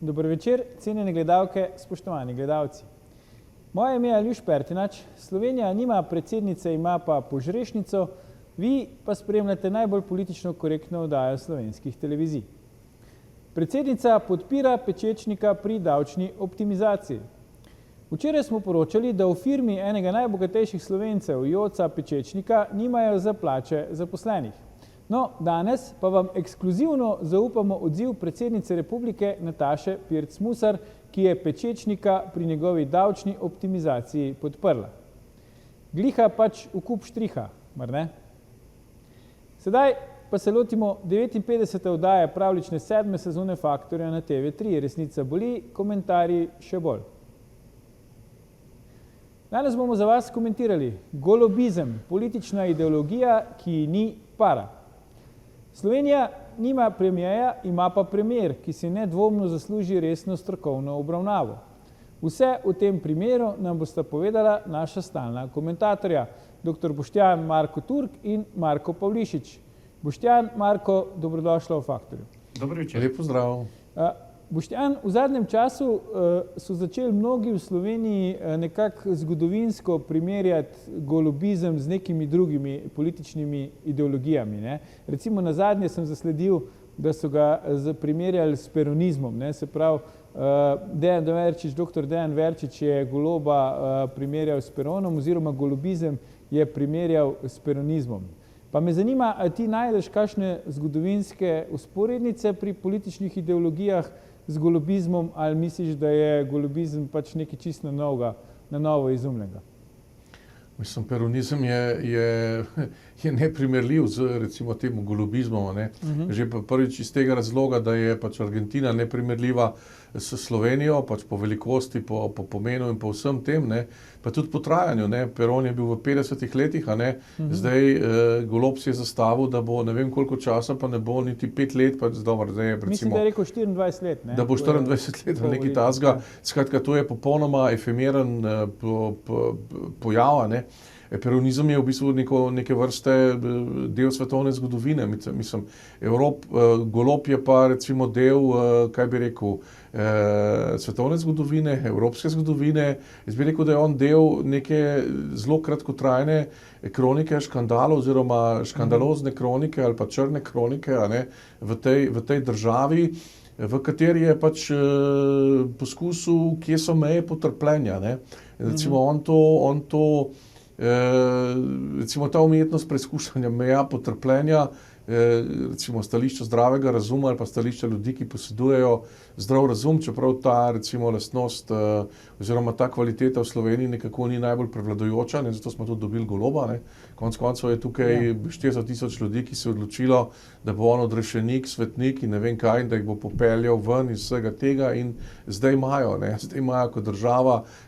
Dober večer, cenjene gledalke, spoštovani gledalci. Moje ime je Aljuš Pertinač, Slovenija nima predsednice, ima pa požrešnico, vi pa spremljate najbolj politično korektno oddajo slovenskih televizij. Predsednica podpira Pečečnika pri davčni optimizaciji. Včeraj smo poročali, da v firmi enega najbogatejših Slovencev, Joca Pečečnika, nimajo za plače zaposlenih. No, danes pa vam ekskluzivno zaupamo odziv predsednice Republike Nataše Pirc Musar, ki je Pečečnika pri njegovi davčni optimizaciji podprla. Gliha pač v kup štriha, mar ne? Sedaj pa se lotimo 59. oddaje pravlične 7. sezone Faktorja na TV3. Resnica boli, komentarji še bolj. Danes bomo za vas komentirali golobizem, politična ideologija, ki ni para. Slovenija nima premierja, ima pa premier, ki si nedvomno zasluži resno strokovno obravnavo. Vse v tem primeru nam bosta povedala naša stalna komentatorja, dr. Boštjan Marko Turk in Marko Pavlišič. Boštjan, Marko, dobrodošla v Faktorju. Dobro večer. Lep pozdrav. Boštjan, v zadnjem času so začeli mnogi v Sloveniji nekako zgodovinsko primerjati golobizem z nekimi drugimi političnimi ideologijami. Ne? Recimo na zadnje sem zasledil, da so ga primerjali s peronizmom. Ne? Se pravi, dr. Dejan Verčič je Goloba primerjal s Peronom oziroma golobizem je primerjal s peronizmom. Pa me zanima, ali ti najdeš kakšne zgodovinske usporednice pri političnih ideologijah z golobizmom, ali misliš, da je golobizem pač nekaj čisto na novo izumljenega? Mislim, peronizem je neprimerljiv z recimo temu golobizmom. Ne? Že prvič iz tega razloga, da je pač Argentina neprimerljiva s Slovenijo, pač po velikosti, po pomenu in po vsem tem, ne? Pa tudi po trajanju. Ne? Peron je bil v 50 letih, a ne? Zdaj Golob si je zastavil, da bo ne vem koliko časa, pa ne bo niti 5 let, pač dobro, zdaj je recimo... Mislim, da je rekel 24 let, ne? Da bo 24 let, nekaj tasga. Skratka, to je popolnoma efemeren pojav, ne? Peronizem je v bistvu neke vrste del svetovne zgodovine. Mislim, Golob je pa recimo del, kaj bi rekel, svetovne zgodovine, evropske zgodovine. Jaz bi rekel, da je on del neke zelo kratkotrajne kronike škandalov oziroma škandalozne kronike ali pa črne kronike, a ne, v tej državi, v kateri je pač poskusil, kje so meje potrpljenja. Ne. Recimo recimo ta umetnost preizkušanja meja potrpljenja, recimo stališča zdravega razuma ali pa stališča ljudi, ki posedujejo zdrav razum, čeprav ta recimo lastnost oziroma ta kvaliteta v Sloveniji nekako ni najbolj prevladujoča, ne, zato smo tudi dobili Goloba. Ne. Konec koncev je tukaj 400.000 ljudi, ki se je odločilo, da bo on odrešenik, svetnik in ne vem kaj, in da jih bo popeljal ven iz vsega tega in zdaj imajo,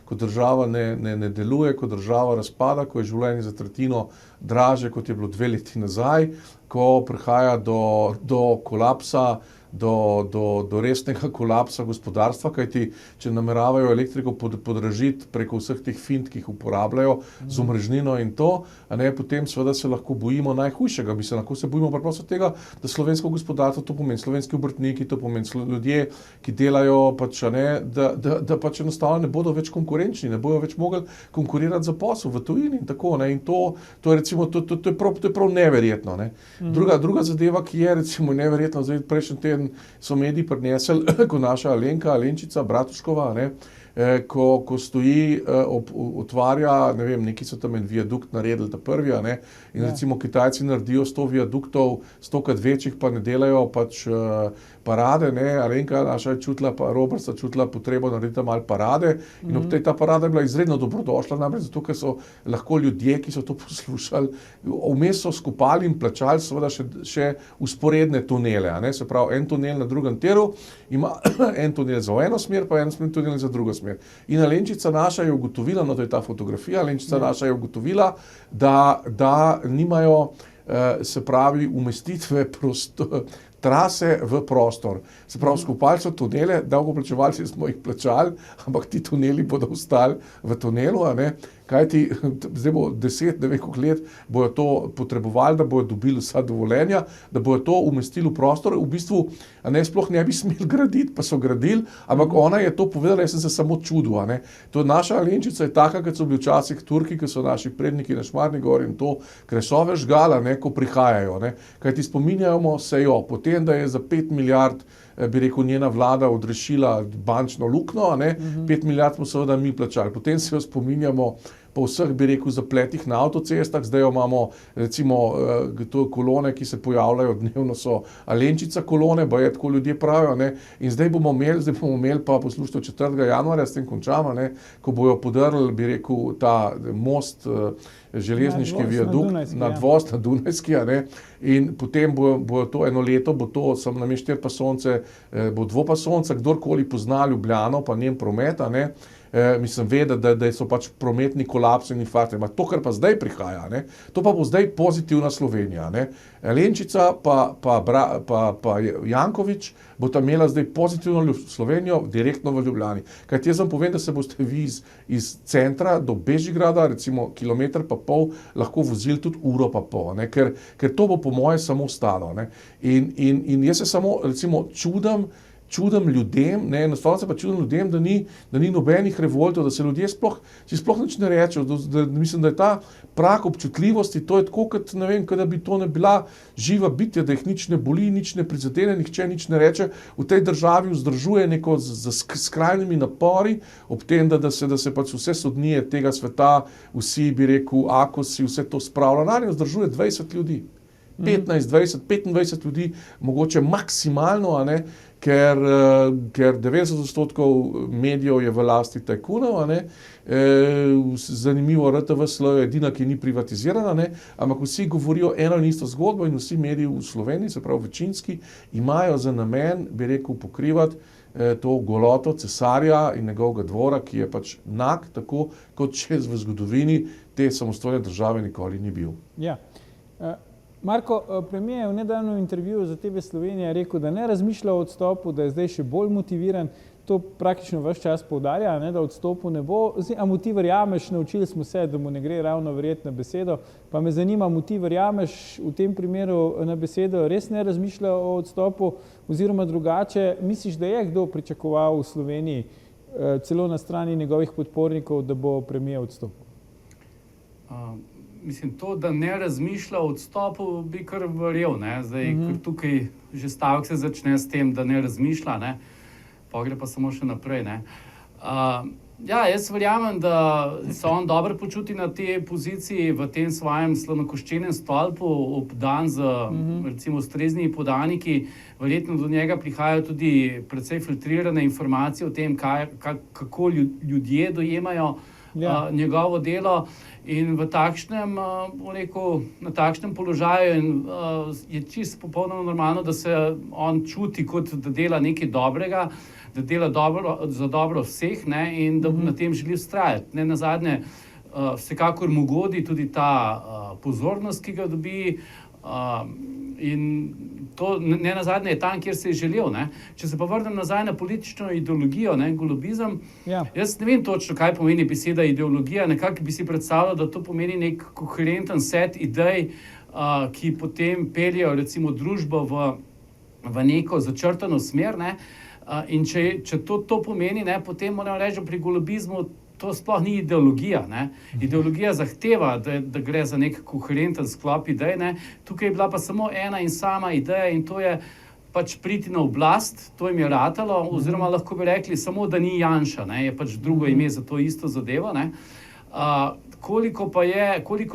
ko država ne deluje, ko država razpada, ko je življenje za tretjino dražje, kot je bilo 2 leti nazaj, ko prihaja do kolapsa, do resnega kolapsa gospodarstva, kajti če nameravajo elektriko podražiti preko vseh teh fint, ki jih uporabljajo z omrežnino in to, a ne, potem seveda se lahko bojimo najhujšega. Lahko se bojimo preprosto tega, da slovensko gospodarstvo, to pomeni slovenski obrtniki, to pomeni ljudje, ki delajo, pač, a ne, da pač enostavno ne bodo več konkurenčni, ne bodo več mogli konkurirati za posel v tujini in tako. Ne, in to je recimo, to je prav neverjetno. Ne. Druga zadeva, ki je recimo neverjetno, zdaj prejšnji teden so mediji prinesli, ko naša Alenčica Bratuškova, ne, ko stoji, otvarja, ne vem, neki so tam en viadukt naredili, ta prvi, ne, in recimo Kitajci naredijo 100 viaduktov, 100krat večjih, pa ne delajo pač parade, ne, Alenka naša je čutila, pa Robert sta čutila potrebo narediti malo parade in ob tej ta parada je bila izredno dobrodošla, namreč zato, ker so lahko ljudje, ki so to poslušali, vmes so skupali in plačali seveda še usporedne tunele, a ne, se pravi, en tunel na drugem tiru ima en tunel za eno smer, pa en tunel za drugo smer. In Alenčica naša je ugotovila, no to je ta fotografija, Alenčica naša je ugotovila, da nimajo, se pravi, umestitve trase v prostor. Se pravi, skupali so tunele, davkoplačevalci smo jih plačali, ampak ti tuneli bodo ostali v tunelu, a ne, Kajti zdaj bo 10, ne vem koliko let, bojo to potrebovali, da bojo dobili vsa dovoljenja, da bojo to umestili v prostor. V bistvu sploh ne bi smeli graditi, pa so gradili, ampak ona je to povedala, jaz sem se samo čudil. To naša Alenčica je taka, kot so bili včasih Turki, ki so naši predniki na Šmarni gori in to kresove žgala, ko prihajajo. Kajti spominjamo se jo, potem, da je za 5 milijard bi rekel, njena vlada odrešila bančno luknjo, 5 milijard smo seveda mi plačali. Potem se jo spominjamo po vseh, bi rekel, zapletih na avtocestah, zdaj jo imamo, recimo, to kolone, ki se pojavljajo dnevno, so Alenčica kolone, baje tako ljudje pravijo, in zdaj bomo imeli pa poslušajte 4. januarja, s tem končamo, ko bojo podrli, bi rekel, ta most, železniški viadukt, nadvoz na Dunajski, in potem bojo to eno leto, bo to samo namesto 4-pasovnice, bo dvopasovnica, kdorkoli pozna Ljubljano, pa njen promet, mislim, ve, da so pač prometni kolapsi in infarkti. To, kar pa zdaj prihaja, to pa bo zdaj pozitivna Slovenija. Alenčica pa Janković bosta imela zdaj pozitivno Slovenijo direktno v Ljubljani. Kajti jaz vam povem, da se boste vi iz centra do Bežigrada, recimo 1,5 kilometra, lahko vozili tudi 1,5 ure, ker to bo po moje samo stalo. In jaz se samo recimo čudem ljudem, enostavno se pa čudem ljudem, da ni nobenih revoltov, da se ljudje sploh nič ne rečejo, mislim, da je ta prag občutljivosti, to je tako, kot ne vem, da bi to ne bila živa bitja, da jih nič ne boli, nič ne prizadene, nihče nič ne reče, v tej državi vzdržuje neko z skrajnimi napori, ob tem, da se pač vse sodnije tega sveta, vsi bi rekel, Akosi, vse to spravlja, narjo vzdržuje 20 ljudi. 15, 20, 25 ljudi, mogoče maksimalno, ker 90% medijev je v lasti tajkunov, zanimivo, RTV Slovenija je edina, ki ni privatizirana, ampak vsi govorijo eno in isto zgodbo in vsi mediji v Sloveniji, se pravi večinski, imajo za namen, bi rekel, pokrivati to goloto cesarja in njegovega dvora, ki je pač nag, tako kot če v zgodovini te samostojne države nikoli ni bil. Ja. Marko, premijer je v nedavnem intervjuju za TV Slovenija rekel, da ne razmišlja o odstopu, da je zdaj še bolj motiviran. To praktično ves čas poudarja, da odstopu ne bo. A mu ti verjameš, naučili smo se, da mu ne gre ravno verjeti na besedo. Pa me zanima, mu ti verjameš v tem primeru na besedo, res ne razmišlja o odstopu, oziroma drugače, misliš, da je kdo pričakoval v Sloveniji, celo na strani njegovih podpornikov, da bo premijer odstopil? Mislim, to, da ne razmišlja o odstopu, bi kar verjel. Zdaj, ker tukaj že stavek se začne s tem, da ne razmišlja, pa gre pa samo še naprej. Ja, jaz verjamem, da se on dobro počuti na tej poziciji, v tem svojem slonokoščenem stolpu, obdan z recimo ustreznimi podaniki. Verjetno do njega prihajajo tudi precej filtrirane informacije o tem, kako ljudje dojemajo njegovo delo. In v takšnem, na takšnem položaju je čisto popolnoma normalno, da se on čuti, kot da dela nekaj dobrega, da dela za dobro vseh, in da na tem želi vztrajati. Nazadnje, vsekakor mu godi tudi ta pozornost, ki ga dobi, in to nazadnje je tam, kjer se je želel. Če se pa vrnem nazaj na politično ideologijo, golobizem, jaz ne vem točno, kaj pomeni beseda ideologija, nekako bi si predstavljal, da to pomeni nek koherenten set idej, ki potem peljejo recimo družbo v neko začrtano smer, in če to pomeni, potem moram reči, pri golobizmu to sploh ni ideologija. Ideologija zahteva, da gre za nek koherenten sklop idej. Tukaj je bila pa samo ena in sama ideja, in to je pač priti na oblast, to jim je ratalo, oziroma lahko bi rekli samo, da ni Janša, je pač drugo ime za to isto zadevo. Koliko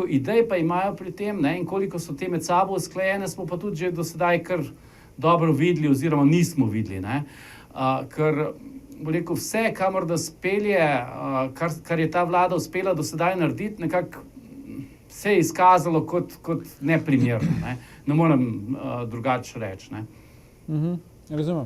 idej pa imajo pri tem, in koliko so te med sabo usklajene, smo pa tudi že do sedaj kar dobro videli, oziroma nismo videli. Ker rekel, vse, kamor da spelje, kar je ta vlada uspela do sedaj narediti, nekako se je izkazalo kot neprimerno. Ne morem drugače reči. Razumem.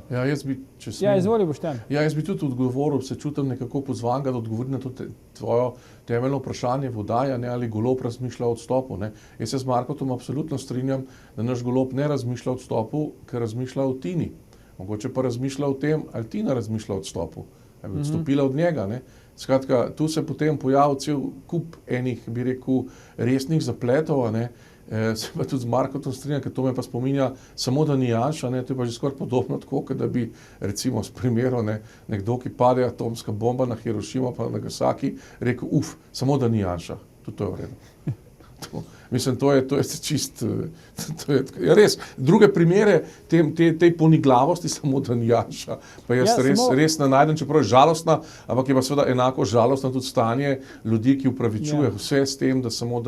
Ja, izvoli, Boštjan. Jaz bi tudi odgovoril, se čutim nekako pozvan, da odgovorim na to tvojo temeljno vprašanje vodaja, ali Golob razmišlja o odstopu. Jaz se z Markotom absolutno strinjam, da naš Golob ne razmišlja o odstopu, ker razmišlja o Tini. Mogoče pa razmišlja o tem, ali Tina razmišlja o odstopu, ali bi odstopila od njega. Skratka, tu se potem pojavil cel kup enih, bi rekel, resnih zapletov, a ne. Se pa tudi z Markom strinjam, ker to me pa spominja samo, da ni Janša, ne, to je pa že skoraj podobno tako, kot da bi recimo s primerom nekdo, ki pade atomska bomba na Hirošimo pa na Nagasaki, rekel, samo da ni Janša, tudi to je v redu. Mislim, to je čist, ja res, druge primere tej poniglavosti, samo da ni Janša, pa jaz res ne najdem, čeprav je žalostna, ampak je pa seveda enako žalostno tudi stanje ljudi, ki upravičuje vse s tem, da samo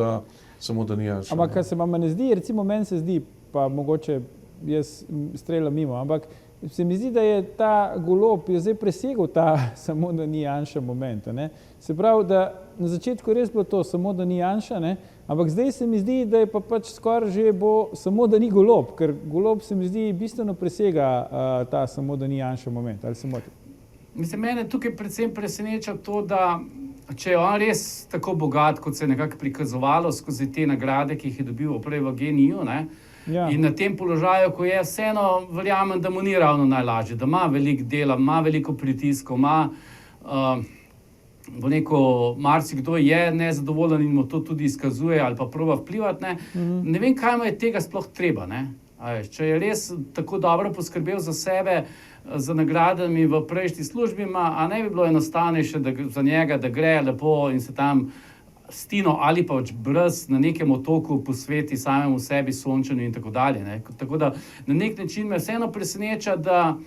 da ni Janša. Ampak, kar se vam ne zdi, recimo meni se zdi, pa mogoče jaz streljam mimo, ampak se mi zdi, da je ta Golob je zdaj presegel ta samo da ni Janša moment. Ne? Se pravi, da na začetku res bilo to samo da ni Janša, ne? Ampak zdaj se mi zdi, da je pa pač skoraj že bo samo da ni Golob, ker Golob se mi zdi bistveno presega ta samo da ni Janša moment. Ali se motim? Mislim, mene tukaj predvsem preseneča to, da če je on res tako bogat, kot se je nekako prikazovalo skozi te nagrade, ki jih je dobil prej v GEN-I-ju, in na tem položaju, ko je vseeno, verjamem, da mu ni ravno najlažje, da ima veliko dela, ima veliko pritiskov, ima marsikdo je nezadovoljen in mu to tudi izkazuje ali pa proba vplivati. Ne vem, kaj mu je tega sploh treba. Če je res tako dobro poskrbel za sebe, za nagradami v prejšnji službi, a ne bi bilo enostavnejše za njega, da gre lepo in se tam stino ali pa brez na nekem otoku posveti samemu sebi, sončenju in tako dalje. Tako da na nek način me vseeno preseneča, da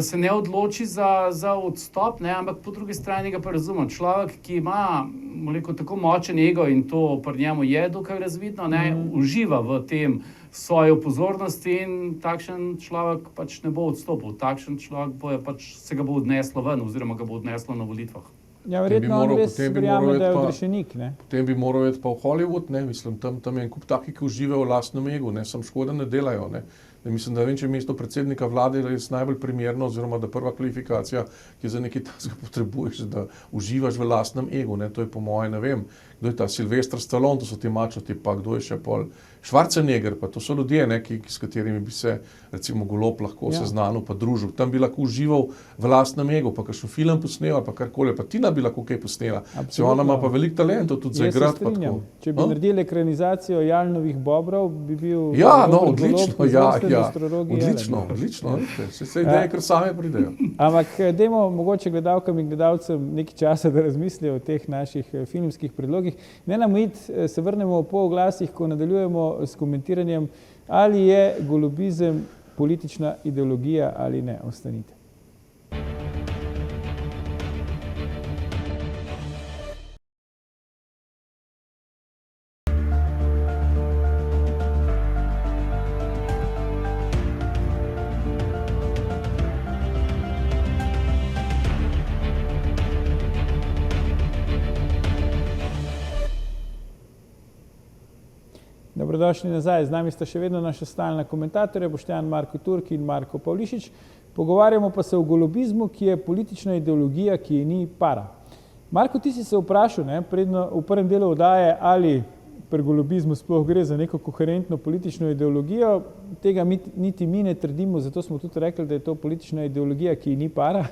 se ne odloči za odstop, ampak po drugi strani ga pa razumem. Človek, ki ima tako močen ego in to pri njemu je dokaj razvidno, uživa v tem svojo pozornosti in takšen človek pač ne bo odstopil. Takšen človek se ga bo odneslo ven oziroma ga bo odneslo na volitvah. Ja, verjetno on res verjame, da je odrešenik. Potem bi moral iti pa v Hollywood, mislim, tam je en kup takih, ki uživajo v lastnem egu, sam škoda ne delajo. Mislim, da vem, če je mesto predsednika vlade res najbolj primerno, oziroma da prva kvalifikacija, ki za nekaj takega potrebuješ, da uživaš v lastnem egu. To je po moje, ne vem, kdo je ta Sylvester Stallone, to so ti mačoti, pa kdo je še pol Schwarzenegger, pa to so ljudje, s katerimi bi se recimo Golob lahko seznanil, pa družil. Tam bi lahko užival v lastnem egu, pa kakšen film posnel, pa karkoli, pa Tina bi lahko kaj posnela. Ona ima pa veliko talentov tudi za igrati. Če bi naredili ekranizacijo Jalnovih Bobrov, bi bil odlično. Se ideje, ker same pridejo. Ampak dajmo mogoče gledalkam in gledalcem nekaj časa, da razmislijo o teh naših filmskih predlogih. Ne nam iti, se vrnemo po oglasih, ko nadaljujemo s komentiranjem, ali je golobizem politična ideologija ali ne. Ostanite. Dobrodošli nazaj. Z nami sta še vedno naša stalna komentatorja, Boštjan Marko Turk in Marko Pavlišič. Pogovarjamo pa se o golobizmu, ki je politična ideologija, ki ni para. Marko, ti si se vprašal, v prvem delu oddaje, ali pri golobizmu sploh gre za neko koherentno politično ideologijo. Tega niti mi ne trdimo, zato smo tudi rekli, da je to politična ideologija, ki ni para.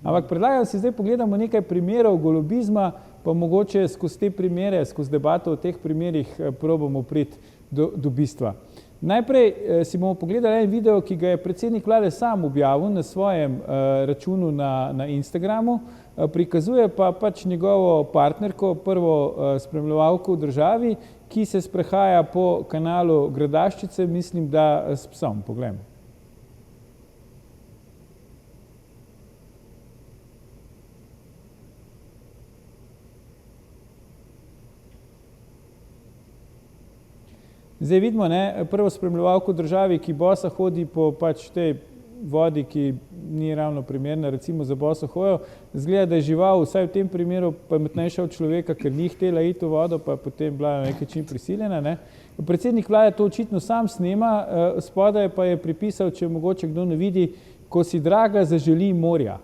Ampak predlagam si zdaj pogledamo nekaj primerov golobizma, pa mogoče skozi te primere, skozi debato o teh primerih probamo priti do bistva. Najprej si bomo pogledali en video, ki ga je predsednik vlade sam objavil na svojem računu na Instagramu, prikazuje pa pač njegovo partnerko, prvo spremljevalko v državi, ki se sprehaja po kanalu Gradaščice, mislim, da s psom. Poglejmo. Zdaj vidimo prvo spremljevalko v državi, ki bosa hodi po pač tej vodi, ki ni ravno primerna recimo za boso hojo. Zgleda, da je žival, vsaj v tem primeru pametnejša od človeka, ker ni htela iti v vodo, pa je potem bila na nekaj čim prisiljena. Predsednik vlade to očitno sam snema, spodaj pa je pripisal, če mogoče kdo ne vidi, ko si draga zaželi morja.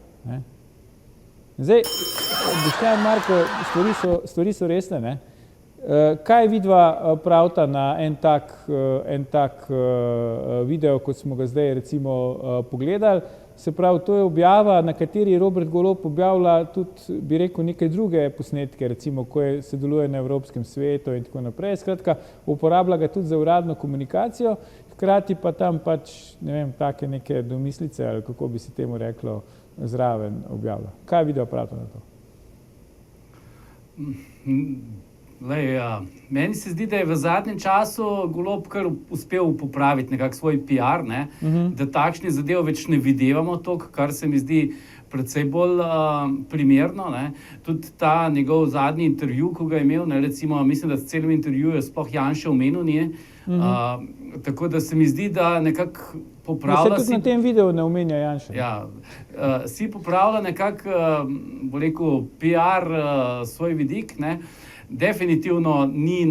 Zdaj, Boštjan, Marko, stvari so resne, Kaj vidva pravita na en tak video, kot smo ga zdaj recimo pogledali? Se pravi, to je objava, na kateri Robert Golob objavlja tudi, bi rekel, neke druge posnetke, recimo, ko se deluje na Evropskem svetu in tako naprej. Skratka, uporablja ga tudi za uradno komunikacijo, hkrati pa tam pač, ne vem, take neke domislice, ali kako bi se temu reklo, zraven objavlja. Kaj video pravite na to? Meni se zdi, da je v zadnjem času Golob kar uspel popraviti nekak svoj PR, da takšne zadeve več ne videvamo toliko, kar se mi zdi predvsej bolj primerno. Tudi ta njegov zadnji intervju, ko ga je imel, recimo, mislim, da s celim intervjujem sploh Janša omenil ni. Tako da se mi zdi, da nekako popravlja... Se tudi na tem videu ne omenja Janša. Ja, si popravlja nekako, bo rekel, PR svoj vidik, definitivno ni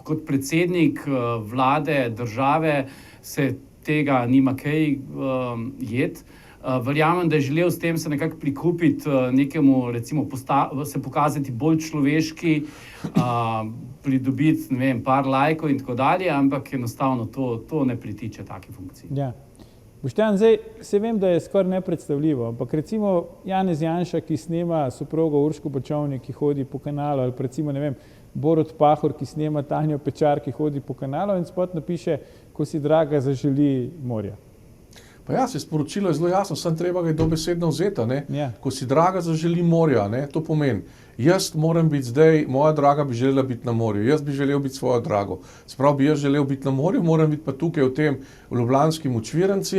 kot predsednik vlade države se tega nima kaj jeti. Verjamem, da je želel s tem se nekako prikupiti nekemu, recimo, se pokazati bolj človeški, pridobiti, ne vem, par lajkov in tako dalje, ampak enostavno to ne pritiče taki funkciji. Ja. Boštjan, zdaj se vem, da je skoraj nepredstavljivo, ampak recimo Janez Janša, ki snema soprogo Urško Bačovnik, ki hodi po kanalu, ali recimo, ne vem, Borut Pahor, ki snema Tanjo Pečar, ki hodi po kanalu in spot napiše, ko si draga zaželi morja. Pa ja, se sporočilo je zelo jasno, samo treba ga je dobesedno vzeti, ne? Ja. Ko si draga zaželi morja, ne? To pomeni, jaz moram biti zdaj, moja draga bi želela biti na morju, jaz bi želel biti svojo drago. Sprav bi jaz želel biti na morju, moram biti pa tukaj v tem ljubljanski močviranci,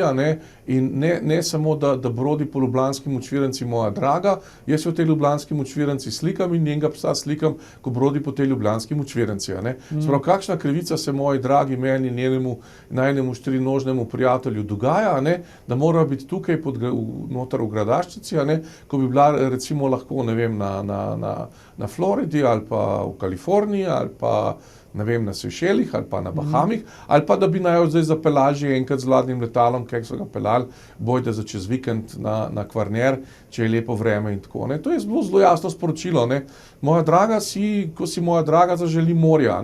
in ne samo, da brodi po ljubljanski močviranci moja draga, jaz se v tej ljubljanski močviranci slikam in njenega psa slikam, ko brodi po tej ljubljanski močviranci. Sprav, kakšna krivica se moji dragi meni, njenemu najnemu štirinožnemu prijatelju dogaja, da mora biti tukaj noter v Gradaščici, ko bi bila recimo lahko, ne vem, na Floridi ali pa v Kaliforniji ali pa ne vem, na Sejšelih ali pa na Bahamih, ali pa da bi naj jo zdaj zapeljali že enkrat z vladnim letalom, kak so ga peljali, bojte za čez vikend na Kvarner, če je lepo vreme in tako. To je zelo jasno sporočilo. Moja draga ko si moja draga zaželi morja,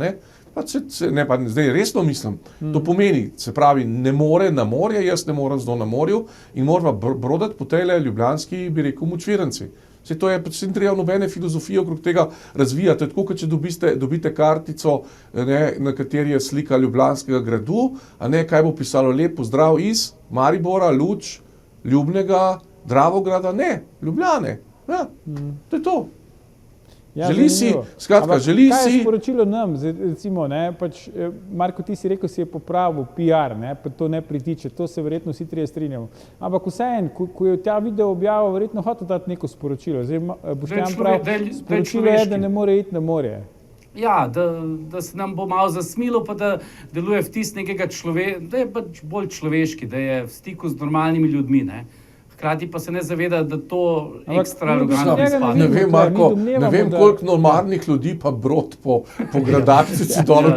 pa zdaj resno mislim, to pomeni, se pravi, ne more na morje, jaz ne morem zelo na morju in morava brodati po tejle ljubljanski, bi rekel, močviranci. Vse to je, pač se ni treba nobene filozofije okrog tega razvijati. To je tako, kot če dobite kartico, na kateri je slika Ljubljanskega gradu, kaj bo pisalo lepo, zdrav iz Maribora, Luč, Ljubnega, Dravograda, ne, Ljubljane. Ja, to je to. Ja, želi zanimivo. si, skratka, želi si... Kaj je sporočilo nam, recimo, Marko, ti si rekel, si je popravil PR, pa to ne pritiče, to se verjetno vsi trije strinjamo. Ampak vseeno, ko je ta video objavil, verjetno hotel dati neko sporočilo. Zdaj, Boštjan pravi, sporočilo je, da ne more iti na morje. Ja, da se nam bo malo zasmilo, pa da deluje vtis nekega človeka, da je pač bolj človeški, da je v stiku z normalnimi ljudmi, Hkrati pa se ne zaveda, da to ekstra arogantno izpade. Ne vem, Marko, ne vem, koliko normalnih ljudi pa brod po Gradaččici dol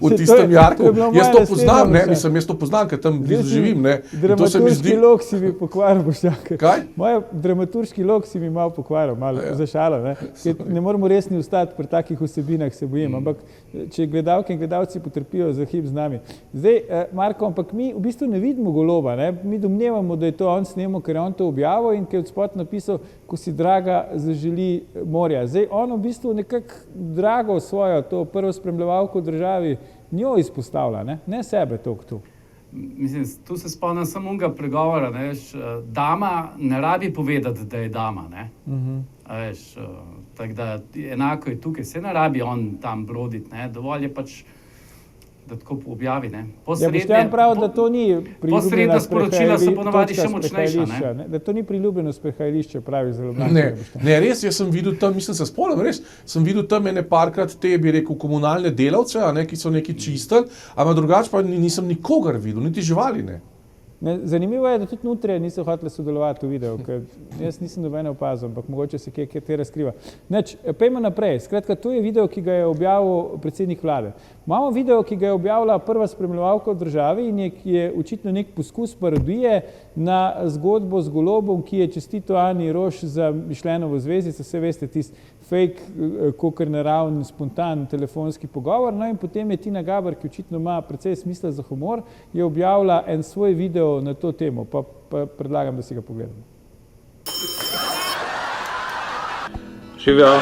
v tistem jarku. Jaz to poznam, jaz to poznam, ker tam blizu živim, Dramaturški lok si mi pokvaril, Boštjan. Kaj? Moj dramaturški lok si mi malo pokvaril, malo za šalo, Ne moramo resni ostati pri takih vsebinah, se bojim, ampak če gledalke in gledalci potrpijo za hip z nami. Zdaj, Marko, ampak mi v bistvu ne vidimo Goloba, mi domnevamo, da je to on snemal, ker je on to objavil in ker je odspod napisal, ko si draga zaželi morja. Zdaj, on v bistvu nekako drago svojo, to prvo spremljevalko v državi, njo izpostavlja, ne sebe toliko tu. Mislim, tu se spomnim samo onega pregovora, dama ne rabi povedati, da je dama, tako da enako je tukaj, se ne rabi on tam broditi, dovolj je pač, da tako objavi, Boštjan pravi, da to ni posredna sporočila so ponavadi še močnejša, Da to ni priljubljeno sprehajališče, pravi zelo mlado. Ne, res, jaz sem videl tam, mislim, se spomnim, res, sem videl tam parkrat te, bi rekel, komunalne delavce, ki so neki čistili, ampak drugače pa nisem nikogar videl, niti živali, Zanimivo je, da tudi nutrije niso hoteli sodelovati v videu, ker jaz nisem nobene opazil, ampak mogoče se kje te razkriva. Pejmo naprej. Skratka, to je video, ki ga je objavil predsednik vlade. Imamo video, ki ga je objavila prva spremljevalka v državi in je očitno nek poskus parodije na zgodbo z Golobom, ki je čestito Ani Roš za Mišljenovo zvezdico, vse veste, tisti fake, kakor naraven, spontan telefonski pogovor. No in potem je Tina Gaber, ki očitno ima precej smisla za humor, je objavila en svoj video na to temo, pa predlagam, da si ga pogledamo. Živijo.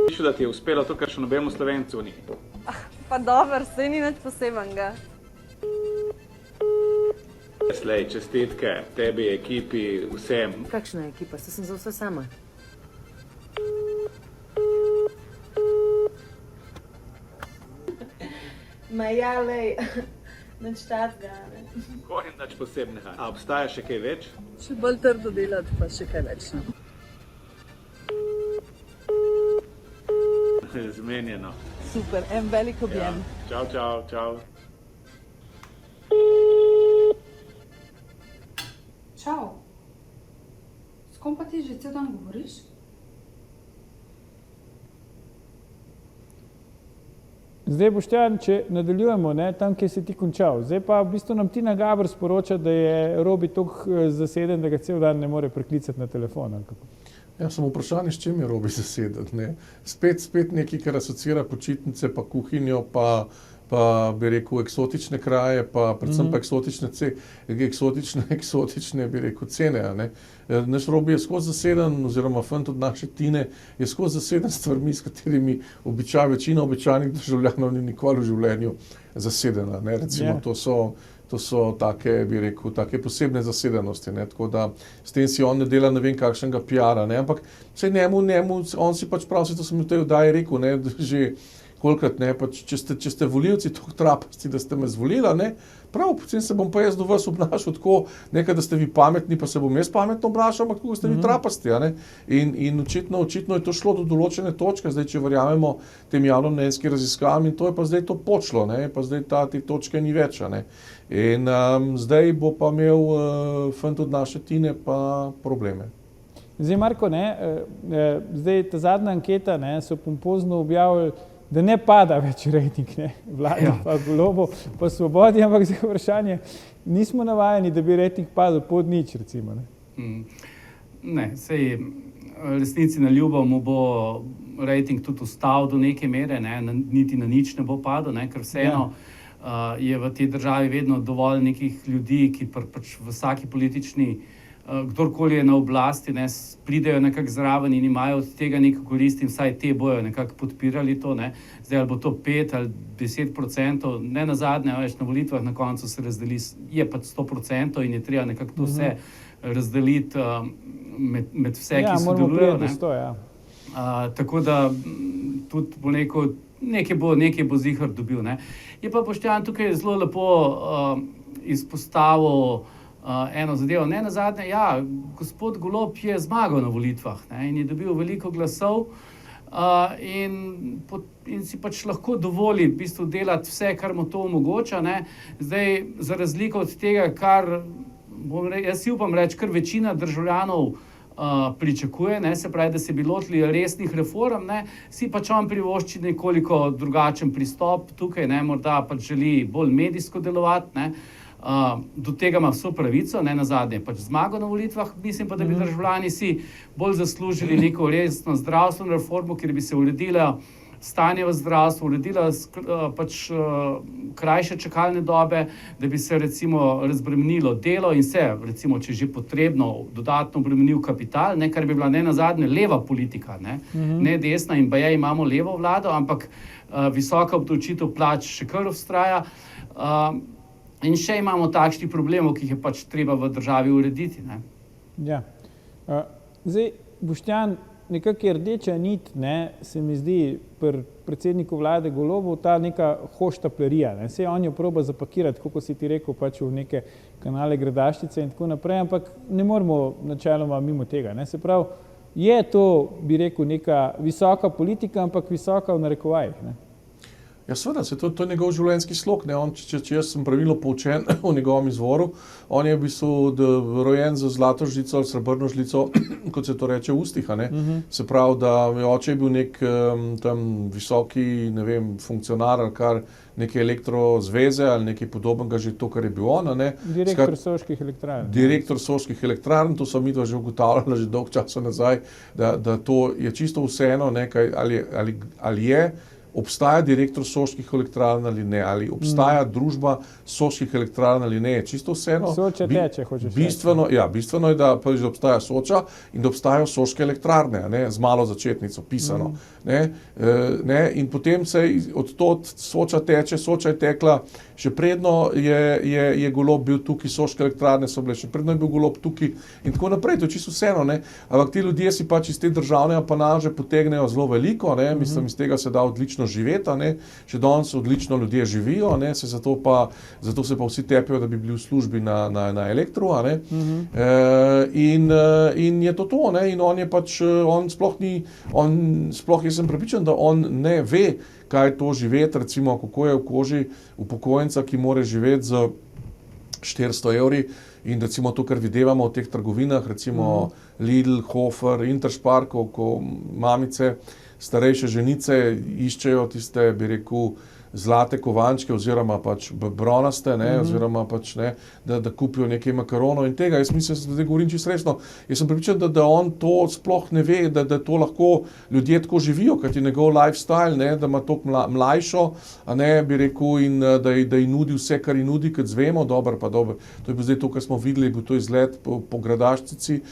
Mišljam, da ti je uspelo to, kar še nobemu Slovencu ni. Pa dobro, saj ni nič posebenega. Slej, čestitke tebi, ekipi, vsem. Kakšna ekipa? Saj sem za vse sama. Ma ja, lej, nič takega, ne. Ko je nič posebnega. A obstaja še kaj več? Še bolj trdo delati, pa še kaj več. Zmenjeno. Super, en velik objem. Čau, čau, čau. Čau. S kom pa ti že cel dan govoriš? Zdaj, Boštjan, če nadaljujemo, ne, tam, kjer si ti končal. Zdaj pa v bistvu nam Tina Gaber sporoča, da je Robi toliko zaseden, da ga cel dan ne more preklicati na telefon. Ali kako? Ja, samo vprašanje, s čim je Robi zaseden, ne? Spet nekaj, kar asocira počitnice, pa kuhinjo, pa bi rekel eksotične kraje, pa predvsem pa eksotične bi rekel cene, ne? Naš Robi je skozi zaseden, oziroma fant od naše Tine je skozi zaseden s stvarmi, s katerimi večina običajnih državljanov ni nikoli v življenju zasedena, ne? Recimo, to so take, bi rekel, take posebne zasedenosti, ne? Tako da s tem si on ne dela ne vem kakšnega PR-a, ne? Ampak vse njemu, on si pač prav, to sem v tej oddaji rekel, ne? Že kolikrat, ne, pa če ste volivci toliko trapasti, da ste me zvolila, ne, prav, potem se bom pa jaz do vas obnašal tako, nekaj, da ste vi pametni, pa se bom jaz pametno obnašal, ampak tako ste vi trapasti, a ne. In očitno je to šlo do določene točke, zdaj, če verjamemo tem javnomnenjskim raziskavam, in to je pa zdaj to počlo, ne, pa zdaj te točke ni več, a ne. In zdaj bo pa imel fant od naše Tine pa probleme. Zdaj, Marko, ne, zdaj ta zadnja anketa, ne, so pompozno objavili, da ne pada več rejting, ne, Vladi, pa Golobu, pa Svobodi, ampak za vprašanje, nismo navajeni, da bi rejting padel pod nič, recimo, ne. Ne, sej resnici na ljubo mu bo rejting tudi ustal do neke mere, ne, niti na nič ne bo padel, ne, ker vseeno je v tej državi vedno dovolj nekih ljudi, ki pač v vsaki politični kdorkoli je na oblasti, ne, pridejo nekako zraven in imajo od tega neko korist in vsaj te bojo nekako podpirali to, ne. Zdaj, ali bo to 5 ali 10%, ne nazadnje, veš, na volitvah na koncu se razdeli, je pa 100% in je treba nekako to vse razdeliti med vse, ki sodelujejo, ne. 100, ja. Tako da tudi bo nekaj bo zihar dobil, ne. Je pa Boštjan tukaj zelo lepo izpostavil eno zadevo. Ne nazadnje, ja, gospod Golob je zmagal na volitvah, ne, in je dobil veliko glasov in si pač lahko dovoli v bistvu delati vse, kar mu to omogoča, ne. Zdaj, za razliko od tega, kar jaz si upam reči, kar večina državljanov pričakuje, ne, se pravi, da se bi lotili resnih reform, ne, si pač on privošči nekoliko drugačen pristop tukaj, ne, morda pač želi bolj medijsko delovati, ne. Do tega ima vso pravico, ne nazadnje, pač zmago na volitvah, mislim pa, da bi državljani si bolj zaslužili neko resno zdravstveno reformo, kjer bi se uredila stanje v zdravstvu, uredila pač krajše čakalne dobe, da bi se recimo razbremenilo delo in se, recimo, če že potrebno, dodatno obremenil kapital, ne, kar bi bila ne nazadnje leva politika, ne desna, in baje imamo levo vlado, ampak visoka obdavčitev plač še kar vztraja. In še imamo takšnih problemov, ki jih je pač treba v državi urediti, ne. Ja. Zdaj, Boštjan, nekako je rdeča nit, ne, se mi zdi pri predsedniku vlade Golobu ta neka hoštaplerija, ne. Saj on jo proba zapakirati, kako si ti rekel, pač v neke kanale Gradaščice in tako naprej, ampak ne moramo načeloma mimo tega, ne. Se pravi, je to, bi rekel, neka visoka politika, ampak visoka v narekovajih, ne. Ja, seveda, to je njegov življenjski slog. Ne? Če jaz sem pravilno poučen o njegovem izvoru, on je v bistvu rojen z zlato žlico ali srebrno žlico, kot se to reče, v ustih. Se pravi, da oče je bil nek tam visoki, ne vem, funkcionar ali kar neke elektrozveze ali nekaj podobnega, že to, kar je bil on. Direktor Soških elektrarn. Direktor Soških elektrarn, to so midva že ugotavljala že dolgo časa nazaj, da to je čisto vseeno, ali je, obstaja direktor Soških elektrarn ali ne, ali obstaja družba Soških elektrarn ali ne, čisto vseeno. Soča teče, hočeš bistveno je, da obstaja Soča in da obstajajo Soške elektrarne, z malo začetnico pisano. In potem se od tod Soča teče, Soča je tekla, še predno je Golob bil tukaj, Soške elektrarne so bile, še predno je bil Golob tukaj in tako naprej, to je čisto vseeno. Ampak ti ljudje si pač iz te državne apanaže potegnejo zelo veliko, mislim, iz tega se da odlično živeti, še danes odlično ljudje živijo, zato se pa vsi tepijo, da bi bili v službi na elektru, in je to, in on je pač, sploh jaz sem prepričan, da on ne ve, kaj je to živeti, recimo, kako je v koži upokojenca, ki more živeti z 400 evri in recimo to, kar videvamo v teh trgovinah, recimo Lidl, Hofer, Interspar, ko mamice, starejše ženice iščejo tiste, bi rekel, zlate kovančke oziroma pač bronaste, oziroma pač da kupijo nekaj makaronov in tega. Jaz mislim, da zdaj govorim čisto resno. Jaz sem prepričan, da on to sploh ne ve, da to lahko ljudje tako živijo, kajti njegov lifestyle, da ima toliko mlajšo, bi rekel, in da ji nudi vse, kar ji nudi, kot zvemo, dobro. To je bil zdaj to, kar smo videli, je bil to izlet po Gradaščici,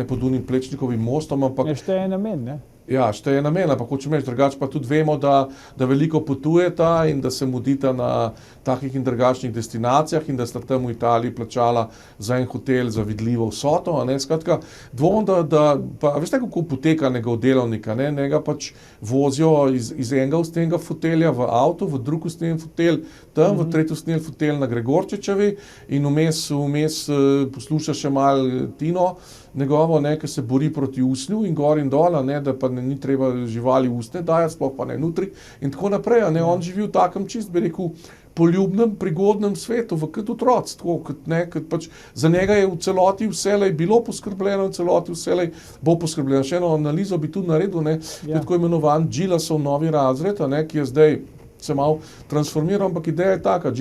pod unim Plečnikovim mostom, ampak... Šteje namen, Ja, šteje namen, ampak hočem reči, drugače pa tudi vemo, da veliko potujeta in da se mudita na takih in drugačnih destinacijah in da sta tam v Italiji plačala za en hotel za vidljivo vsoto. Skratka, dvom, pa veste, kako poteka njegov delovnik, njega pač vozijo iz enega ustnega fotelja v avto, v drug ustnen fotelj, tam v tretji ustnen fotelj na Gregorčičevi in vmes posluša še malo Tino, njegovo, ki se bori proti usnju in gor in dol, da pa ni treba živali usne dajati, sploh pa ne nutri in tako naprej. On živi v takem čist, bi rekel, poljubnem, prigodnem svetu, kot otroc, kot pač za njega je v celoti vselej bilo poskrbljeno, v celoti vselej bo poskrbljeno. Še eno analizo bi tudi naredil, tako imenovan Gilasov novi razred, ki je zdaj se malo transformiral, ampak ideja je taka,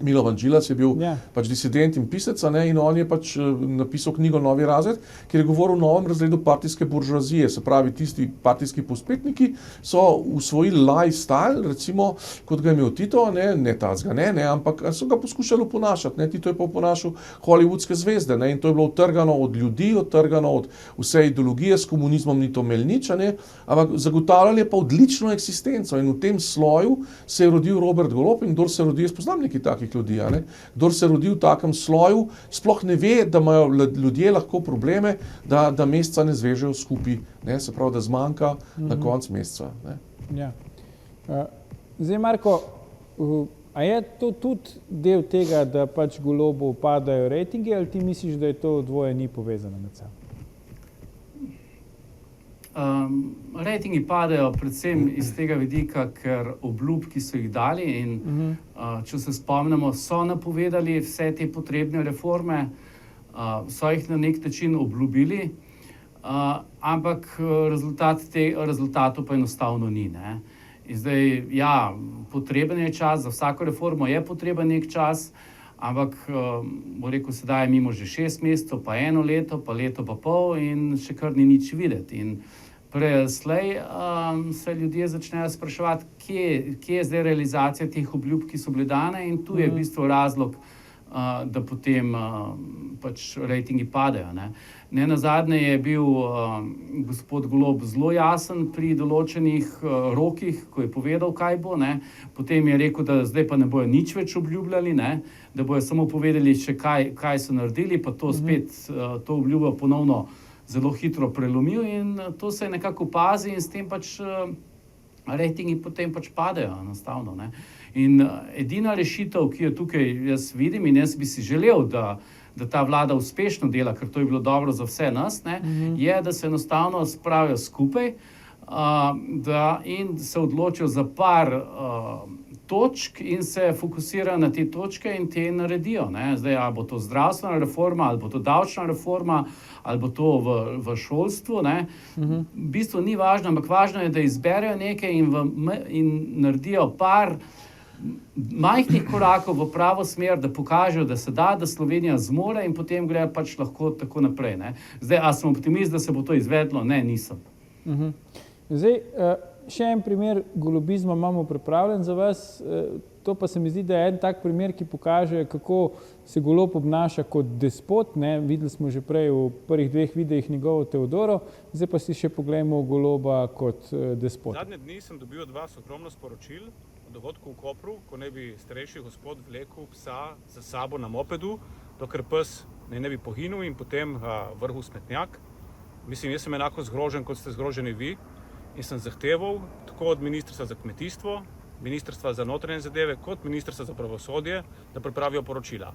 Milovan Gilas je bil pač disident in pisec, in on je pač napisal knjigo Novi razred, kjer je govoril o novem razredu partijske buržoazije, se pravi, tisti partijski povzpetniki so usvojili lifestyle, recimo, kot ga je imel Tito, ne tazga, ampak so ga poskušali oponašati, Tito je pa oponašal hollywoodske zvezde, in to je bilo odtrgano od ljudi, odtrgano od vse ideologije, s komunizmom ni to imel nič, ampak zagotavljali pa odlično eksistenco in v tem sloju se je rodil Robert Golob in kdor se rodi, jaz poznam nekaj takih ljudi, kdor se rodi v takem sloju, sploh ne ve, da imajo ljudje lahko probleme, da meseca ne zvežejo skupaj, se pravi, da zmanjka na konc meseca. Zdaj, Marko, a je to tudi del tega, da pač Golobu upadajo rejtingi, ali ti misliš, da je to dvoje ni povezano med sabo? Rejtingi padajo predvsem iz tega vidika, ker obljub, ki so jih dali in če se spomnimo, so napovedali vse te potrebne reforme, so jih na nek način obljubili, ampak rezultatov pa enostavno ni. In zdaj, potreben je čas, za vsako reformo je potreben nek čas, ampak, bo rekel, sedaj je mimo že 6 mesecev, pa 1 leto, pa leto pa pol in še kar ni nič videti. In prej slej se ljudje začnejo spraševati, kje je zdaj realizacija teh obljub, ki so bile dane, in tu je v bistvu razlog, da potem pač rejtingi padejo. Nenazadnje je bil gospod Golob zelo jasen pri določenih rokih, ko je povedal, kaj bo. Potem je rekel, da zdaj pa ne bojo nič več obljubljali, da bojo samo povedali še kaj so naredili, pa to spet to obljubo ponovno zelo hitro prelomil in to se nekako opazi in s tem pač rejtingi potem pač padejo enostavno. In edina rešitev, ki jo tukaj jaz vidim in jaz bi si želel, da ta vlada uspešno dela, ker to je bilo dobro za vse nas, je, da se enostavno spravijo skupaj, in se odločijo za par točk in se fokusirajo na te točke in te naredijo. Ne? Zdaj, ali bo to zdravstvena reforma, ali bo to davčna reforma, ali bo to v šolstvu. Ne? V bistvu ni važno, ampak važno je, da izberejo nekaj in naredijo par majhnih korakov v pravo smer, da pokažejo, da se da, da Slovenija zmore in potem gre pač lahko tako naprej. Ne? Zdaj, a sem optimist, da se bo to izvedlo? Ne, nisem. Zdaj, še en primer golobizma imamo pripravljen za vas. To pa se mi zdi, da je en tak primer, ki pokaže, kako se Golob obnaša kot despot. Ne? Videli smo že prej v prvih 2 videih njegovo Teodoro, zdaj pa si še pogledamo Goloba kot despot. Zadnje dni sem dobil od vas ogromno sporočil o dogodku v Kopru, ko ne bi starejši gospod vlekel psa za sabo na mopedu, dokler pes ne bi poginil in potem vrgel smetnjak. Mislim, jaz sem enako zgrožen, kot ste zgroženi vi, in sem zahteval tako od Ministrstva za kmetijstvo, Ministrstva za notranje zadeve kot Ministrstva za pravosodje, da pripravijo poročila.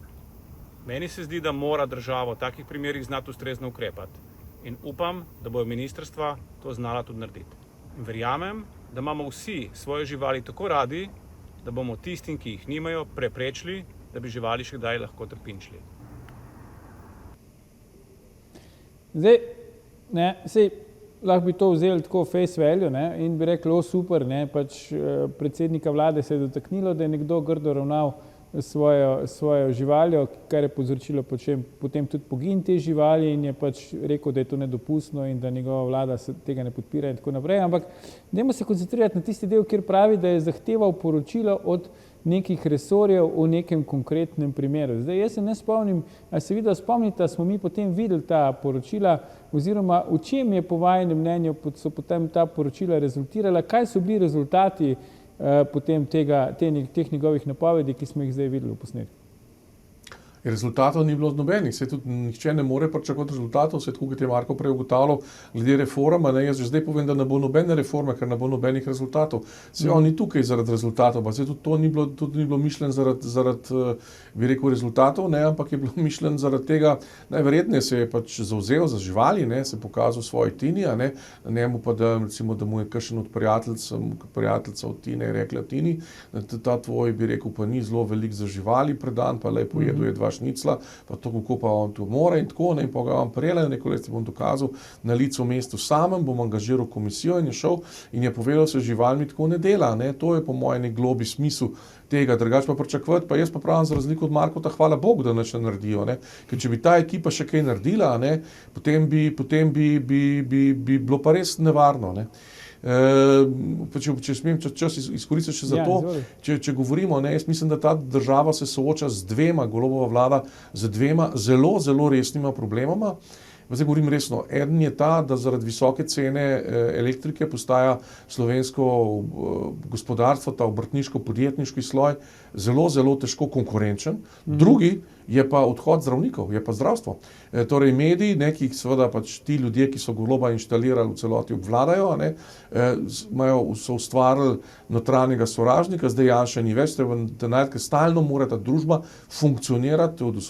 Meni se zdi, da mora država v takih primerih znati ustrezno ukrepati. In upam, da bojo ministrstva to znala tudi narediti. In verjamem, da imamo vsi svoje živali tako radi, da bomo tistim, ki jih nimajo, preprečili, da bi živali še kdaj lahko trpinčili. Zdaj, sej lahko bi to vzeli tako face value, ne, in bi rekli, o super, ne, pač predsednika vlade se je dotaknilo, da je nekdo grdo ravnal svojo živaljo, kar je povzročilo potem tudi pogin te živali in je pač rekel, da je to nedopustno in da njegova vlada tega ne podpira in tako naprej. Ampak dajmo se koncentrirati na tisti del, kjer pravi, da je zahteval poročilo od nekih resorjev o nekem konkretnem primeru. Zdaj, jaz se ne spomnim, ali se videl, spomnite, smo mi potem videli ta poročila, oziroma v čem je po vašem mnenju so potem ta poročila rezultirala, kaj so bili rezultati potem teh njegovih napovedi, ki smo jih zdaj videli v posnetku. Rezultatov ni bilo nobenih, se tudi nihče ne more pričakovati rezultatov, se tako, kot je Marko prej ugotavljal, glede reforma, ne, jaz že zdaj povem, da ne bo nobene reforme, ker ne bo nobenih rezultatov. Se on ni tukaj zaradi rezultatov, pa se tudi to ni bilo mišljeno zaradi bi rekel, rezultatov, ne, ampak je bilo mišljeno zaradi tega, najverjetneje se je pač zavzel za živali, ne, se pokazal svoji Tini, ne, njemu pa, da, recimo, da mu je kakšen od prijateljica od Tine je rekla, Tini, ta tvoj, bi rekel, pa ni zelo velik za živali predan, pa lepo jedu je 2 šnicla, pa to, kako pa on to more in tako, ne, in pa ga vam prejela, neko let bom dokazal na licu mestu samem, bom angažiral komisijo in je šel in je povedal, se živalmi tako ne dela, ne, to je po mojem nek globi smisel tega, drugače pa pričakovati, pa jaz pa pravim za razliko od Markota, hvala Bogu, da nič ne naredijo, ne, ker če bi ta ekipa še kaj naredila, ne, potem bi bilo pa res nevarno, ne. Če smem čas izkoristiti še za to, če govorimo, ne, jaz mislim, da ta država se sooča z dvema, Golobova vlada, z dvema zelo, zelo resnima problemama. Zdaj govorim resno. Eden je ta, da zaradi visoke cene elektrike postaja slovensko gospodarstvo, ta obrtniško-podjetniški sloj, zelo, zelo težko konkurenčen. Drugi je pa odhod zdravnikov, je pa zdravstvo. Torej mediji, neki seveda pač ti ljudje, ki so Goloba inštalirali v celoti obvladajo, ne, so ustvarili notranjega sovražnika, zdaj Janša ni več, ker stalno mora ta družba funkcionirati od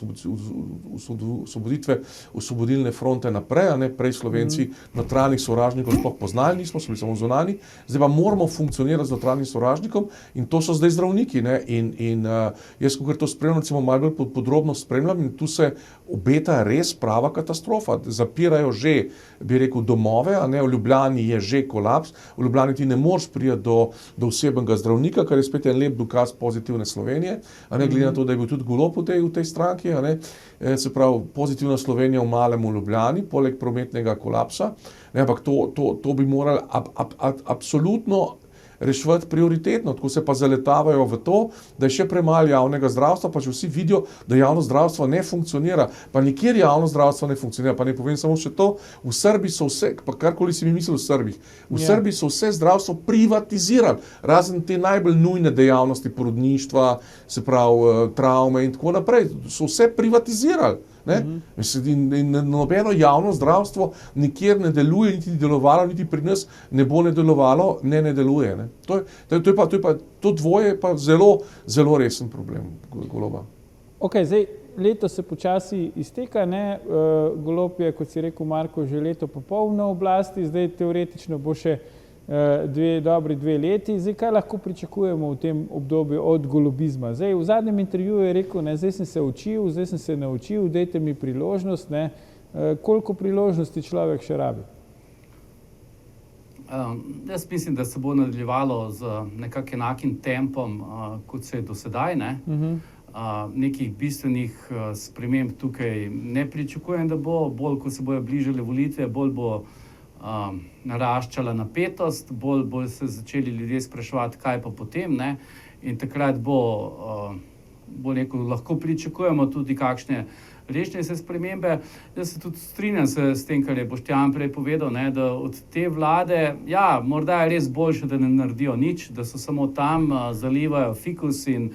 osvobodilne fronte naprej, ne, prej Slovenci notranjih sovražnikov sploh poznali, nismo, so bili samo zunanji, zdaj pa moramo funkcionirati z notranjim sovražnikom in to so zdaj zdravniki, ne, in jaz, ko to spremljam, recimo malo bolj podrobno spremljam in tu se obeta res prava katastrofa. Zapirajo že, bi rekel, domove, a ne, v Ljubljani je že kolaps, v Ljubljani ti ne moreš priti do osebnega zdravnika, kar je spet en lep dokaz pozitivne Slovenije, a ne, glede na to, da je bil tudi Golob v tej stranki, a ne, se pravi, pozitivna Slovenija v malem v Ljubljani, poleg prometnega kolapsa, ne, ampak to bi morali absolutno reševati prioritetno, tako se pa zaletavajo v to, da je še premalo javnega zdravstva, pa že vsi vidijo, da javno zdravstvo ne funkcionira, pa nikjer javno zdravstvo ne funkcionira, pa ne povem samo še to, v Srbiji so vse, pa karkoli si mi mislil v Srbiji, Srbiji so vse zdravstvo privatizirali, razen te najbolj nujne dejavnosti porodništva, se pravi travme in tako naprej, so vse privatizirali. In nobeno javno zdravstvo nikjer ne deluje, niti delovalo, niti pri nas ne bo ne delovalo, ne deluje. Ne. To dvoje je pa zelo, zelo resen problem Goloba. Ok, zdaj leto se počasi izteka, ne, Golob je, kot si rekel Marko, že leto pa pol na oblasti, zdaj teoretično bo še dobri 2 leti. Zdaj, kaj lahko pričakujemo v tem obdobju od golobizma? Zdaj, v zadnjem intervjuju je rekel, ne, zdaj sem se učil, zdaj sem se naučil, dajte mi priložnost, ne. Koliko priložnosti človek še rabi? Jaz mislim, da se bo nadaljevalo z nekako enakim tempom, kot se je do sedaj, ne. Nekih bistvenih sprememb tukaj ne pričakujem, da bo. Bolj, ko se bojo bližale volitve, bolj bo naraščala napetost, bolj se začeli ljudje spraševati, kaj pa potem, ne. In takrat bo rekel, lahko pričakujemo tudi kakšne resnejše spremembe. Jaz se tudi strinjam s tem, kar je Boštjan prej povedal, ne, da od te vlade, ja, morda je res boljše, da ne naredijo nič, da so samo tam, zalivajo fikus in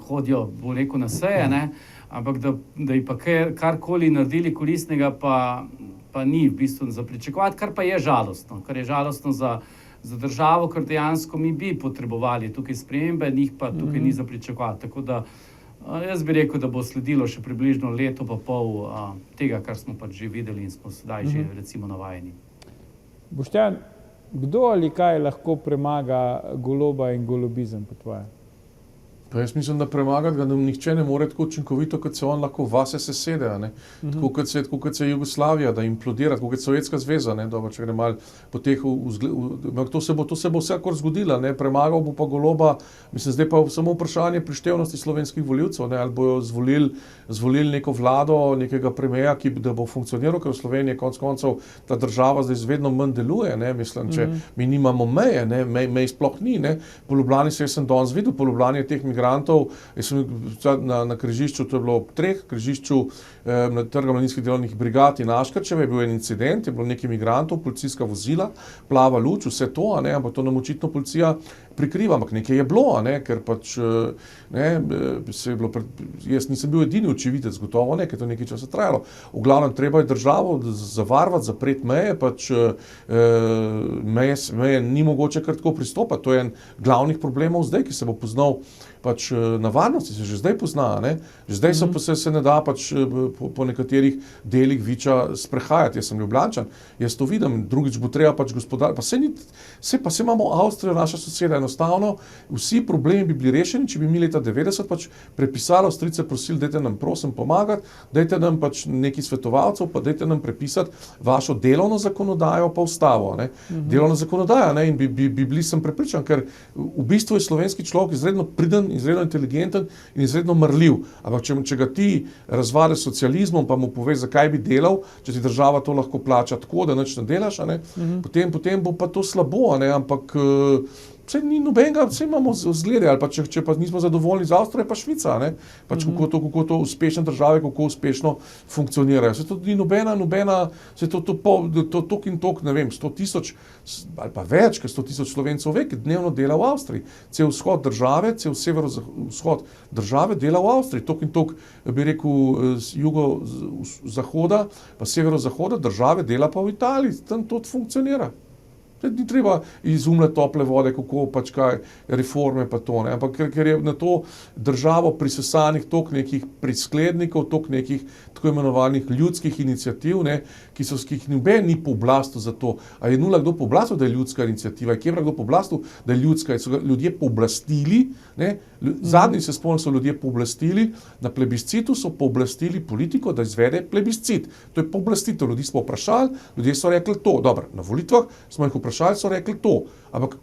hodijo, bo rekel, na seje, ne, ampak da bi pa karkoli naredili koristnega, pa ni v bistvu za pričakovati, kar pa je žalostno, za državo, ker dejansko mi bi potrebovali tukaj spremembe, njih pa tukaj ni za pričakovati. Tako da jaz bi rekel, da bo sledilo še približno leto pa pol tega, kar smo pač že videli in smo sedaj že recimo navajeni. Boštjan, kdo ali kaj lahko premaga Goloba in golobizem po tvoje? Pa jaz mislim, da premagati ga nihče ne more tako učinkovito, kot se on lahko vase sesede, ne. Tako kot se je Jugoslavija, da implodira, tako kot Sovjetska zveza, ne, dobro, če gre malo po teh to se bo vsekakor zgodilo, ne, premagal bo pa Goloba, mislim, zdaj pa samo vprašanje prištevnosti slovenskih volivcev, ne, ali bojo zvolili neko vlado, nekega premierja, da bo funkcioniral, ker v Sloveniji konec koncev ta država zdaj vedno manj deluje, ne, mislim, če mi nimamo meje, ne, mej sploh ni, ne, po Ljubljani sem danes videl, po Ljubljani je teh migrantov, jaz sem na križišču, to je bilo ob 3, križišču na Trga mladinskih delovnih brigad in Aškerčeve, je bil en incident, je bilo nekaj migrantov, policijska vozila, plava luč, vse to, a ne, ampak to nam očitno policija prikriva, ampak nekaj je bilo, a ne, ker pač, ne, jaz nisem bil edini očividec, gotovo ne, ker to nekaj časa trajalo. V glavnem, treba je državo zavarovati, zapreti meje, pač meje ni mogoče kar tako pristopati, to je en glavnih problemov zdaj, ki se bo poznal pač na varnosti, se že zdaj pozna, ne, že zdaj se ne da pač po nekaterih delih Viča sprehajati, jaz sem Ljubljančan, jaz to vidim, drugič bo treba pač pa se imamo Avstrijo, naša soseda, enostavno, vsi problemi bi bili rešeni, če bi mi leta 90 pač prepisali Avstrijce, prosili, dajte nam prosim pomagati, dajte nam pač nekaj svetovalcev, pa dajte nam prepisati vašo delovno zakonodajo pa ustavo, ne. Delovna zakonodaja, ne, in bi bili, sem prepričan, ker v bistvu je slovenski človek izredno priden, izredno inteligenten in izredno marljiv. Ampak če ga ti razvališ s socializmom, pa mu poveš, zakaj bi delal, če ti država to lahko plača tako, da nič ne delaš, a ne, potem bo pa to slabo, a ne, ampak vse ni nobenega, vse imamo zglede, ali pa če pa nismo zadovoljni z Avstrijo, pa Švica, ne, pač kako to uspešne države, kako uspešno funkcionirajo. Vse to ni nobena, vse to tok in tok, ne vem, 100,000 ali pa več, ker 100,000 Slovencev ve, ki dnevno dela v Avstriji. Cel vzhod države, cel severovzhod države dela v Avstriji. Tok in tok, bi rekel, jugozahoda, pa severozahoda države dela pa v Italiji. Tam to funkcionira. Ni treba izumljati tople vode, kako pač kaj reforme pa to, ne, ampak ker je na to državo prisesanih toliko nekih prisklednikov, toliko nekih tako imenovanih ljudskih iniciativ, ne, ki jih noben ni pooblastil za to. A je nula kdo pooblastil, da je ljudska iniciativa? Je kje kdo pooblastil, da je ljudska? So ga ljudje pooblastili, ne, zadnji se spomnim, so ljudje pooblastili, na plebiscitu so pooblastili politiko, da izvede plebiscit. To je pooblastitev, ljudi smo vprašali, ljudje so rekli to. Dobro, na volitvah smo jih vprašali, so rekli to. Ampak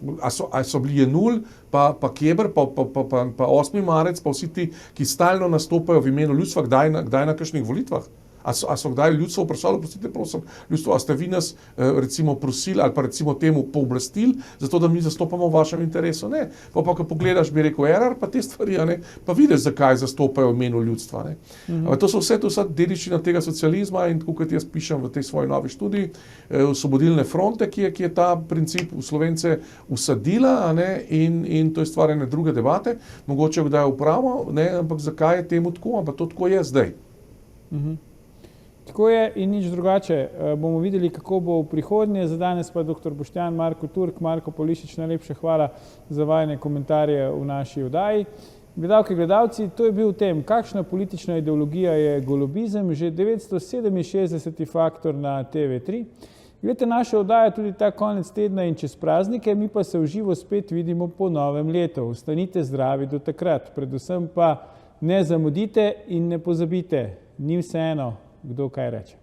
a so bili Jenul, pa Keber, pa 8. marec, pa vsi ti, ki stalno nastopajo v imenu ljudstva, kdaj na kakšnih volitvah? A so kdaj ljudstvo vprašali, prosite, prosim, ljudstvo, a ste vi nas recimo prosili ali pa recimo temu pooblastili, zato da mi zastopamo v vašem interesu? Ne. Pa ko pogledaš, bi rekel, Erar, pa te stvari, a ne, pa vidiš, zakaj zastopajo v imenu ljudstva, ne. To so vse dediščina tega socializma in tako, kot jaz pišem v tej svoji novi študiji, Osvobodilne fronte, ki je ta princip v Slovence usadila, a ne, in to je stvar ene druge debate, mogoče kdaj upravo, ne, ampak zakaj je temu tako, ampak to tako je zdaj. Tako je in nič drugače. Bomo videli, kako bo v prihodnje. Za danes pa dr. Boštjan Marko Turk, Marko Polišič, najlepša hvala za vajine komentarje v naši oddaji. Gledalke, gledalci, to je bil tem, kakšna politična ideologija je golobizem, že 967. faktor na TV3. Gledajte naše oddaje tudi ta konec tedna in čez praznike, mi pa se v živo spet vidimo po novem letu. Ostanite zdravi do takrat, predvsem pa ne zamudite in ne pozabite, ni vseeno, kdo kaj reče.